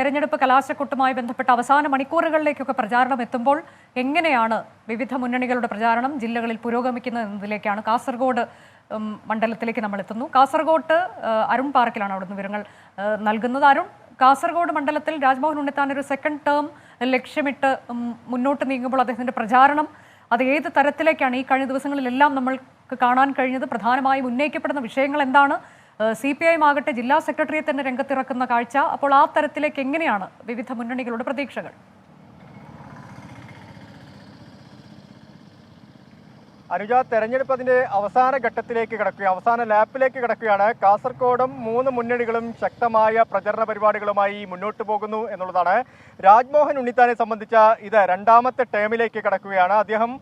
തെരഞ്ഞെടുപ്പ് കലാശക്കൊട്ടുമായി ബന്ധപ്പെട്ട അവസാന മണിക്കൂറുകളിലേക്കൊക്കെ പ്രചാരണം എത്തുമ്പോൾ എങ്ങനെയാണ് വിവിധ മുന്നണികളുടെ പ്രചാരണം ജില്ലകളിൽ പുരോഗമിക്കുന്നത് എന്നതിലേക്കാണ് കാസർഗോഡ് മണ്ഡലത്തിലേക്ക് നമ്മൾ എത്തുന്നു. കാസർഗോഡ് അരുൺ പാർക്കിലാണ് അവിടുന്ന് വിവരങ്ങൾ നൽകുന്നത്. അരുൺ, കാസർഗോഡ് മണ്ഡലത്തിൽ രാജ്മോഹൻ ഉണ്ണിത്താൻ ഒരു സെക്കൻഡ് ടേം ലക്ഷ്യമിട്ട് മുന്നോട്ട് നീങ്ങുമ്പോൾ അദ്ദേഹത്തിന്റെ പ്രചാരണം അത് ഏത് തരത്തിലേക്കാണ് ഈ കഴിഞ്ഞ ദിവസങ്ങളിലെല്ലാം നമ്മൾക്ക് കാണാൻ കഴിഞ്ഞത്? പ്രധാനമായും ഉന്നയിക്കപ്പെടുന്ന വിഷയങ്ങൾ എന്താണ്? CPIM ആകട്ടെ ജില്ലാ സെക്രട്ടറിയെ തന്നെ രംഗത്തിറക്കുന്ന കാഴ്ച. അപ്പോൾ ആ തരത്തിലേക്ക് എങ്ങനെയാണ് വിവിധ മുന്നണികളുടെ പ്രതീക്ഷകൾ? അനുജ, തെരഞ്ഞെടുപ്പ് അതിന്റെ അവസാന ഘട്ടത്തിലേക്ക് കിടക്കുകയാണ്, അവസാന ലാപ്പിലേക്ക് കിടക്കുകയാണ്. കാസർഗോഡും 3 മുന്നണികളും ശക്തമായ പ്രചരണ പരിപാടികളുമായി മുന്നോട്ട് പോകുന്നു എന്നുള്ളതാണ്. രാജ്മോഹൻ ഉണ്ണിത്താനെ സംബന്ധിച്ച ഇത് 2ാമത്തെ ടേമിലേക്ക് കിടക്കുകയാണ്. അദ്ദേഹം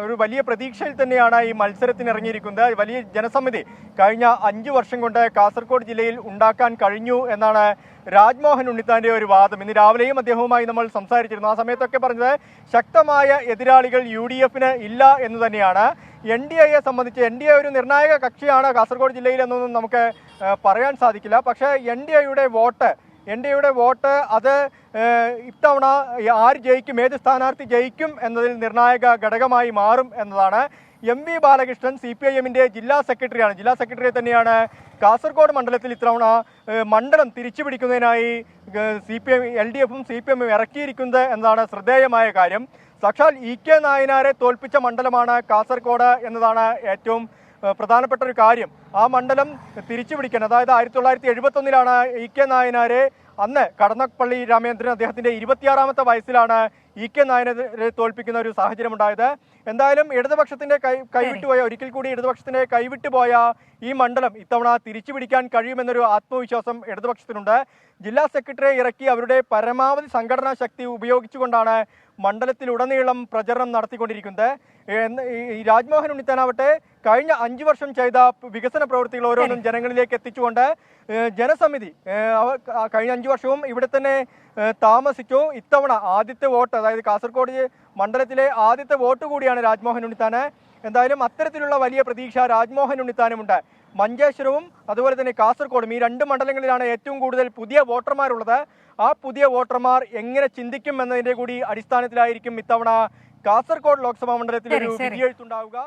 ഒരു വലിയ പ്രതീക്ഷയിൽ തന്നെയാണ് ഈ മത്സരത്തിന് ഇറങ്ങിയിരിക്കുന്നത്. വലിയ ജനസമിതി കഴിഞ്ഞ 5 വർഷം കൊണ്ട് കാസർഗോഡ് ജില്ലയിൽ ഉണ്ടാക്കാൻ കഴിഞ്ഞു എന്നാണ് രാജ്മോഹൻ ഉണ്ണിത്താന്റെ ഒരു വാദം. ഇന്ന് രാവിലെയും അദ്ദേഹവുമായി നമ്മൾ സംസാരിച്ചിരുന്നു. ആ സമയത്തൊക്കെ പറഞ്ഞത് ശക്തമായ എതിരാളികൾ UDF-ന് ഇല്ല എന്ന് തന്നെയാണ്. NDAയെ സംബന്ധിച്ച് NDA ഒരു നിർണായക കക്ഷിയാണ് കാസർഗോഡ് ജില്ലയിൽ എന്നൊന്നും നമുക്ക് പറയാൻ സാധിക്കില്ല. പക്ഷേ NDAയുടെ വോട്ട് അത് ഇത്തവണ ആര് ജയിക്കും, ഏത് സ്ഥാനാർത്ഥി ജയിക്കും എന്നതിൽ നിർണായക ഘടകമായി മാറും എന്നതാണ്. MV ബാലകൃഷ്ണൻ CPIM-ന്റെ ജില്ലാ സെക്രട്ടറിയാണ്. ജില്ലാ സെക്രട്ടറിയെ തന്നെയാണ് കാസർഗോഡ് മണ്ഡലത്തിൽ ഇത്തവണ മണ്ഡലം തിരിച്ചുപിടിക്കുന്നതിനായി LDF-ഉം CPIM-ഉം ഇറക്കിയിരിക്കുന്നത് എന്നതാണ് ശ്രദ്ധേയമായ കാര്യം. സാക്ഷാൽ EK നായനാരെ തോൽപ്പിച്ച മണ്ഡലമാണ് കാസർഗോഡ് എന്നതാണ് ഏറ്റവും പ്രധാനപ്പെട്ട ഒരു കാര്യം. ആ മണ്ഡലം തിരിച്ചുപിടിക്കാൻ, അതായത് 1971-ലാണ് EK നായനാരെ, അന്ന് കടന്നപ്പള്ളി രാമേന്ദ്രൻ അദ്ദേഹത്തിന്റെ 26ാമത്തെ വയസ്സിലാണ് EK നായനാരെ തോൽപ്പിക്കുന്ന ഒരു സാഹചര്യം ഉണ്ടായത്. എന്തായാലും ഇടതുപക്ഷത്തിന്റെ കൈവിട്ടുപോയ, ഒരിക്കൽ കൂടി ഇടതുപക്ഷത്തിന്റെ കൈവിട്ടുപോയ ഈ മണ്ഡലം ഇത്തവണ തിരിച്ചുപിടിക്കാൻ കഴിയുമെന്നൊരു ആത്മവിശ്വാസം ഇടതുപക്ഷത്തിനുണ്ട്. ജില്ലാ സെക്രട്ടറിയെ ഇറക്കി അവരുടെ പരമാവധി സംഘടനാ ശക്തി ഉപയോഗിച്ചുകൊണ്ടാണ് മണ്ഡലത്തിലുടനീളം പ്രചരണം നടത്തിക്കൊണ്ടിരിക്കുന്നത്. ഈ രാജ്മോഹൻ ഉണ്ണിത്താനാവട്ടെ കഴിഞ്ഞ 5 വർഷം ചെയ്ത വികസന പ്രവൃത്തികൾ ഓരോന്നും ജനങ്ങളിലേക്ക് എത്തിച്ചുകൊണ്ട് ജനസമിതി കഴിഞ്ഞ 5 വർഷവും ഇവിടെ തന്നെ താമസിച്ചു. ഇത്തവണ ആദ്യത്തെ വോട്ട്, അതായത് കാസർഗോഡ് മണ്ഡലത്തിലെ ആദ്യത്തെ വോട്ട് കൂടിയാണ് രാജ്മോഹൻ ഉണ്ണിത്താന്. എന്തായാലും അത്തരത്തിലുള്ള വലിയ പ്രതീക്ഷ രാജ്മോഹൻ ഉണ്ണിത്താനുമുണ്ട്. മഞ്ചേശ്വരവും അതുപോലെ തന്നെ കാസർഗോഡും, ഈ 2 മണ്ഡലങ്ങളിലാണ് ഏറ്റവും കൂടുതൽ പുതിയ വോട്ടർമാരുള്ളത്. ആ പുതിയ വോട്ടർമാർ എങ്ങനെ ചിന്തിക്കും എന്നതിന്റെ കൂടി അടിസ്ഥാനത്തിലായിരിക്കും ഇത്തവണ കാസർഗോഡ് ലോക്സഭാ മണ്ഡലത്തിൽ ഒരു വിധിയെഴുത്തുണ്ടാവുക.